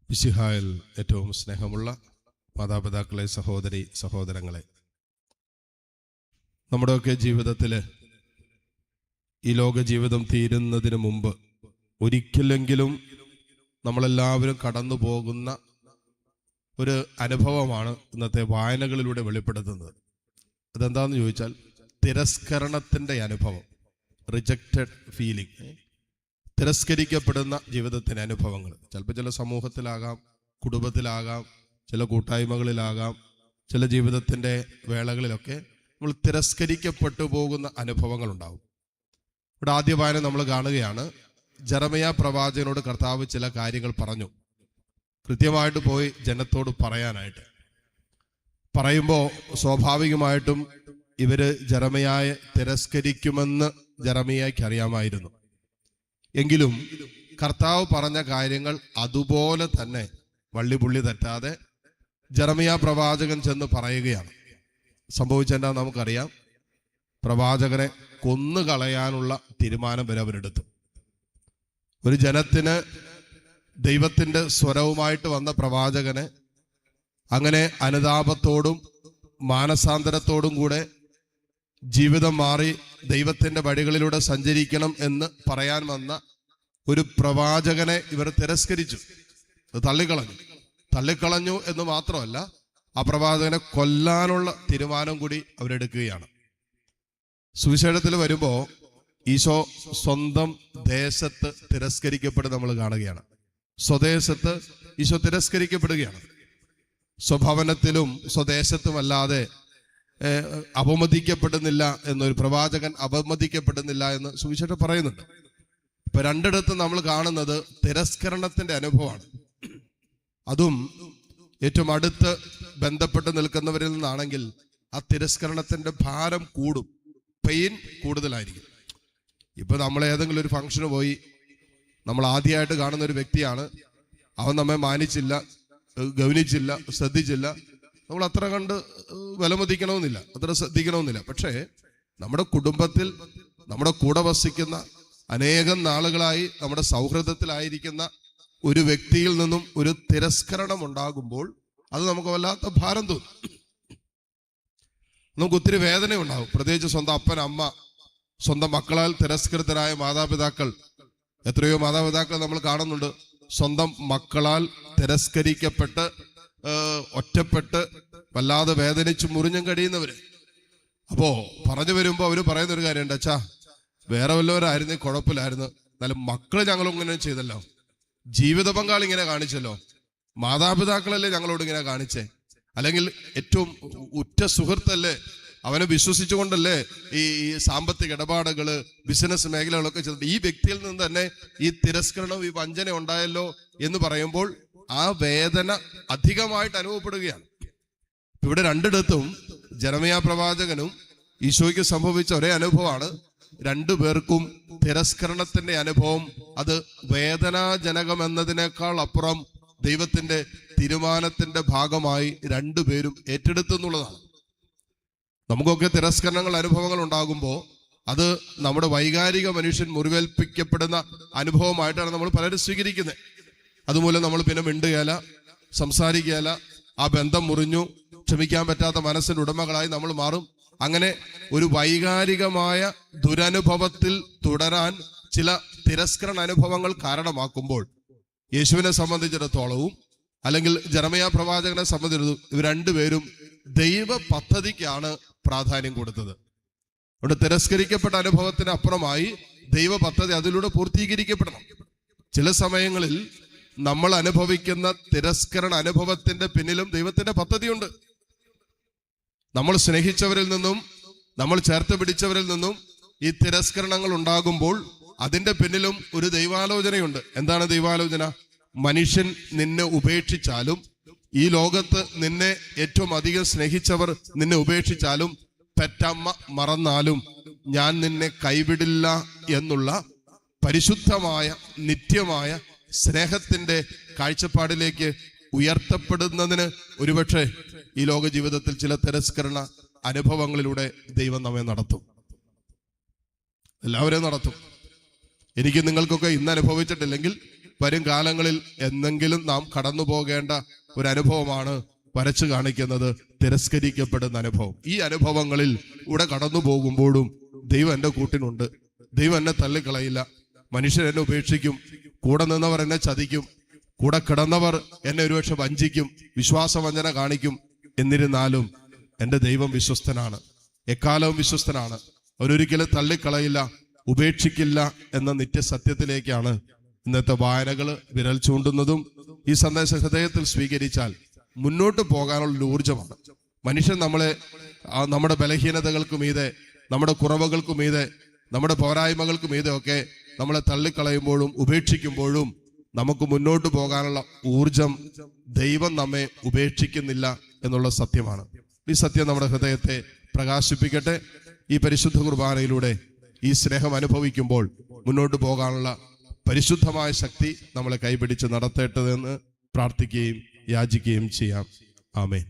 മിശിഹായിൽ ഏറ്റവും സ്നേഹമുള്ള മാതാപിതാക്കളെ, സഹോദരി സഹോദരങ്ങളെ, നമ്മുടെയൊക്കെ ജീവിതത്തിൽ ഈ ലോക ജീവിതം തീരുന്നതിന് മുമ്പ് ഒരിക്കലെങ്കിലും നമ്മളെല്ലാവരും കടന്നു പോകുന്ന ഒരു അനുഭവമാണ് ഇന്നത്തെ വായനകളിലൂടെ വെളിപ്പെടുത്തുന്നത്. അതെന്താണെന്ന് ചോദിച്ചാൽ തിരസ്കരണത്തിൻ്റെ അനുഭവം, റിജക്റ്റഡ് ഫീലിംഗ്, തിരസ്കരിക്കപ്പെടുന്ന ജീവിതത്തിൻ്റെ അനുഭവങ്ങൾ. ചിലപ്പോൾ ചില സമൂഹത്തിലാകാം, കുടുംബത്തിലാകാം, ചില കൂട്ടായ്മകളിലാകാം, ചില ജീവിതത്തിൻ്റെ വേളകളിലൊക്കെ നമ്മൾ തിരസ്കരിക്കപ്പെട്ടു പോകുന്ന അനുഭവങ്ങളുണ്ടാവും. ഇവിടെ ആദ്യ വായന നമ്മൾ കാണുകയാണ്. ജെറമ്യാ പ്രവാചകനോട് കർത്താവ് ചില കാര്യങ്ങൾ പറഞ്ഞു, കൃത്യമായിട്ട് പോയി ജനത്തോട് പറയാനായിട്ട്. പറയുമ്പോൾ സ്വാഭാവികമായിട്ടും ഇവര് ജെറമ്യായെ തിരസ്കരിക്കുമെന്ന് ജെറമ്യായ്ക്ക് അറിയാമായിരുന്നു. എങ്കിലും കർത്താവ് പറഞ്ഞ കാര്യങ്ങൾ അതുപോലെ തന്നെ വള്ളിപുള്ളി തെറ്റാതെ ജെറമ്യാ പ്രവാചകൻ ചെന്ന് പറയുകയാണ്. സംഭവിച്ചെന്താ നമുക്കറിയാം. പ്രവാചകനെ കൊന്നുകളയാനുള്ള തീരുമാനം വരെ അവരെടുത്തു. ഒരു ജനത്തിന് ദൈവത്തിൻ്റെ സ്വരവുമായിട്ട് വന്ന പ്രവാചകനെ അങ്ങനെ അനുതാപത്തോടും മാനസാന്തരത്തോടും കൂടെ ജീവിതം മാറി ദൈവത്തിൻ്റെ വഴികളിലൂടെ സഞ്ചരിക്കണം എന്ന് പറയാൻ വന്ന ഒരു പ്രവാചകനെ ഇവർ തിരസ്കരിച്ചു, തള്ളിക്കളഞ്ഞു എന്ന് മാത്രമല്ല, ആ പ്രവാചകനെ കൊല്ലാനുള്ള തീരുമാനം കൂടി അവരെടുക്കുകയാണ്. സുവിശേഷത്തിൽ വരുമ്പോൾ ഈശോ സ്വന്തം ദേശത്ത് തിരസ്കരിക്കപ്പെടുന്നത് നമ്മൾ കാണുകയാണ്. സ്വദേശത്ത് ഈശോ തിരസ്കരിക്കപ്പെടുകയാണ്. സ്വഭവനത്തിലും സ്വദേശത്തുമല്ലാതെ അപമതിക്കപ്പെടുന്നില്ല എന്നൊരു പ്രവാചകൻ അപമതിക്കപ്പെടുന്നില്ല എന്ന് സുവിശേഷം പറയുന്നുണ്ട്. ഇപ്പൊ രണ്ടിടത്തും നമ്മൾ കാണുന്നത് തിരസ്കരണത്തിന്റെ അനുഭവമാണ്. അതും ഏറ്റവും അടുത്ത് ബന്ധപ്പെട്ട് നിൽക്കുന്നവരിൽ നിന്നാണെങ്കിൽ ആ തിരസ്കരണത്തിന്റെ ഭാരം കൂടും, പെയിൻ കൂടുതലായിരിക്കും. ഇപ്പൊ നമ്മൾ ഏതെങ്കിലും ഒരു ഫംഗ്ഷന് പോയി, നമ്മൾ ആദ്യമായിട്ട് കാണുന്ന ഒരു വ്യക്തിയാണ്, അവൻ നമ്മെ മാനിച്ചില്ല, ഗൗനിച്ചില്ല, ശ്രദ്ധിച്ചില്ല, നമ്മൾ അത്ര കണ്ട് വിലമതിക്കണമെന്നില്ല, അത്ര ശ്രദ്ധിക്കണമെന്നില്ല. പക്ഷേ നമ്മുടെ കുടുംബത്തിൽ നമ്മുടെ കൂടെ വസിക്കുന്ന അനേകം നാളുകളായി നമ്മുടെ സൗഹൃദത്തിലായിരിക്കുന്ന ഒരു വ്യക്തിയിൽ നിന്നും ഒരു തിരസ്കരണം ഉണ്ടാകുമ്പോൾ അത് നമുക്ക് വല്ലാത്ത ഭാരം തോന്നും, നമുക്ക് ഒത്തിരി വേദന ഉണ്ടാകും. പ്രത്യേകിച്ച് സ്വന്തം അപ്പൻ, അമ്മ, സ്വന്തം മക്കളാൽ തിരസ്കൃതരായ മാതാപിതാക്കൾ. എത്രയോ മാതാപിതാക്കൾ നമ്മൾ കാണുന്നുണ്ട് സ്വന്തം മക്കളാൽ തിരസ്കരിക്കപ്പെട്ട് ഒറ്റപ്പെട്ട് വല്ലാതെ വേദനിച്ച് മുറിഞ്ഞും കഴിയുന്നവര്. അപ്പോ പറഞ്ഞു വരുമ്പോ അവര് പറയുന്നൊരു കാര്യമുണ്ട്, അച്ഛാ വേറെ വല്ലവരായിരുന്നു കുഴപ്പമില്ലായിരുന്നു, എന്നാലും മക്കള് ഞങ്ങളും ഇങ്ങനെ ചെയ്തല്ലോ, ജീവിത പങ്കാളി ഇങ്ങനെ കാണിച്ചല്ലോ, മാതാപിതാക്കളല്ലേ ഞങ്ങളോട് ഇങ്ങനെ കാണിച്ചേ, അല്ലെങ്കിൽ ഏറ്റവും ഉറ്റ സുഹൃത്തല്ലേ, അവനെ വിശ്വസിച്ചുകൊണ്ടല്ലേ ഈ സാമ്പത്തിക ഇടപാടുകള്, ബിസിനസ് മേഖലകളൊക്കെ ചെയ്തിട്ട് ഈ വ്യക്തിയിൽ നിന്ന് തന്നെ ഈ തിരസ്കരണം, ഈ വഞ്ചന ഉണ്ടായല്ലോ എന്ന് പറയുമ്പോൾ ആ വേദന അധികമായിട്ട് അനുഭവപ്പെടുകയാണ്. ഇവിടെ രണ്ടിടത്തും ജെറമ്യാ പ്രവാചകനും ഈശോയ്ക്ക് സംഭവിച്ച ഒരേ അനുഭവമാണ്. രണ്ടുപേർക്കും തിരസ്കരണത്തിന്റെ അനുഭവം അത് വേദനാജനകം എന്നതിനേക്കാൾ അപ്പുറം ദൈവത്തിന്റെ തീരുമാനത്തിന്റെ ഭാഗമായി രണ്ടുപേരും ഏറ്റെടുത്തു എന്നുള്ളതാണ്. നമുക്കൊക്കെ തിരസ്കരണങ്ങൾ, അനുഭവങ്ങൾ ഉണ്ടാകുമ്പോൾ അത് നമ്മുടെ വൈകാരിക മനുഷ്യൻ മുറിവേൽപ്പിക്കപ്പെടുന്ന അനുഭവമായിട്ടാണ് നമ്മൾ പലരും സ്വീകരിക്കുന്നത്. അതുമൂലം നമ്മൾ പിന്നെ മിണ്ടുകയില്ല, സംസാരിക്കുകയില്ല, ആ ബന്ധം മുറിഞ്ഞു, ക്ഷമിക്കാൻ പറ്റാത്ത മനസ്സിന്റെ ഉടമകളായി നമ്മൾ മാറും. അങ്ങനെ ഒരു വൈകാരികമായ ദുരനുഭവത്തിൽ തുടരാൻ ചില തിരസ്കരണ അനുഭവങ്ങൾ കാരണമാക്കുമ്പോൾ യേശുവിനെ സംബന്ധിച്ചിടത്തോളവും അല്ലെങ്കിൽ ജെറമ്യാ പ്രവാചകനെ സംബന്ധിച്ചിടത്തോളം ഇവർ രണ്ടുപേരും ദൈവ പദ്ധതിക്കാണ് പ്രാധാന്യം കൊടുത്തത്. അവിടെ തിരസ്കരിക്കപ്പെട്ട അനുഭവത്തിന് അപ്പുറമായി ദൈവ പദ്ധതി അതിലൂടെ പൂർത്തീകരിക്കപ്പെടണം. ചില സമയങ്ങളിൽ നമ്മൾ അനുഭവിക്കുന്ന തിരസ്കരണ അനുഭവത്തിന്റെ പിന്നിലും ദൈവത്തിന്റെ പദ്ധതിയുണ്ട്. നമ്മൾ സ്നേഹിച്ചവരിൽ നിന്നും, നമ്മൾ ചേർത്ത് പിടിച്ചവരിൽ നിന്നും ഈ തിരസ്കരണങ്ങൾ ഉണ്ടാകുമ്പോൾ അതിന്റെ പിന്നിലും ഒരു ദൈവാലോചനയുണ്ട്. എന്താണ് ദൈവാലോചന? മനുഷ്യൻ നിന്നെ ഉപേക്ഷിച്ചാലും, ഈ ലോകത്ത് നിന്നെ ഏറ്റവും അധികം സ്നേഹിച്ചവർ നിന്നെ ഉപേക്ഷിച്ചാലും, പെറ്റമ്മ മറന്നാലും ഞാൻ നിന്നെ കൈവിടില്ല എന്നുള്ള പരിശുദ്ധമായ നിത്യമായ സ്നേഹത്തിന്റെ കാഴ്ചപ്പാടിലേക്ക് ഉയർത്തപ്പെടുന്നതിന് ഒരുപക്ഷെ ഈ ലോക ജീവിതത്തിൽ ചില തിരസ്കരണ അനുഭവങ്ങളിലൂടെ ദൈവം നമ്മെ നടത്തും. എല്ലാവരെയും നടത്തും. എനിക്ക് നിങ്ങൾക്കൊക്കെ ഇന്ന് അനുഭവിച്ചിട്ടില്ലെങ്കിൽ വരും കാലങ്ങളിൽ എന്നെങ്കിലും നാം കടന്നു പോകേണ്ട ഒരു അനുഭവമാണ് വരച്ചു കാണിക്കുന്നത് തിരസ്കരിക്കപ്പെടുന്ന അനുഭവം. ഈ അനുഭവങ്ങളിൽ കൂടെ കടന്നു പോകുമ്പോഴും ദൈവം എൻ്റെ കൂട്ടിനുണ്ട്, ദൈവം എന്നെ തള്ളിക്കളയില്ല. മനുഷ്യർ എന്നെ ഉപേക്ഷിക്കും, കൂടെ നിന്നവർ എന്നെ ചതിക്കും, കൂടെ കിടന്നവർ എന്നെ ഒരുപക്ഷെ വഞ്ചിക്കും, വിശ്വാസവഞ്ചന കാണിക്കും. എന്നിരുന്നാലും എൻ്റെ ദൈവം വിശ്വസ്തനാണ്, എക്കാലവും വിശ്വസ്തനാണ്. അവരൊരിക്കലും തള്ളിക്കളയില്ല, ഉപേക്ഷിക്കില്ല എന്ന നിത്യസത്യത്തിലേക്കാണ് ഇന്നത്തെ വായനകൾ വിരൽ ചൂണ്ടുന്നതും. ഈ സന്ദേശം ഹൃദയത്തിൽ സ്വീകരിച്ചാൽ മുന്നോട്ട് പോകാനുള്ള ഊർജ്ജമാണ്. മനുഷ്യൻ നമ്മളെ നമ്മുടെ ബലഹീനതകൾക്ക് മീതെ, നമ്മുടെ കുറവുകൾക്ക് മീതെ, നമ്മുടെ പോരായ്മകൾക്ക് മീതെ ഒക്കെ നമ്മളെ തള്ളിക്കളയുമ്പോഴും ഉപേക്ഷിക്കുമ്പോഴും നമുക്ക് മുന്നോട്ട് പോകാനുള്ള ഊർജം ദൈവം നമ്മെ ഉപേക്ഷിക്കുന്നില്ല എന്നുള്ള സത്യമാണ്. ഈ സത്യം നമ്മുടെ ഹൃദയത്തെ പ്രകാശിപ്പിക്കട്ടെ. ഈ പരിശുദ്ധ കുർബാനയിലൂടെ ഈ സ്നേഹം അനുഭവിക്കുമ്പോൾ മുന്നോട്ട് പോകാനുള്ള പരിശുദ്ധമായ ശക്തി നമ്മളെ കൈപിടിച്ച് നടത്തേണ്ടതെന്ന് പ്രാർത്ഥിക്കുകയും യാചിക്കുകയും ചെയ്യാം. ആമേൻ.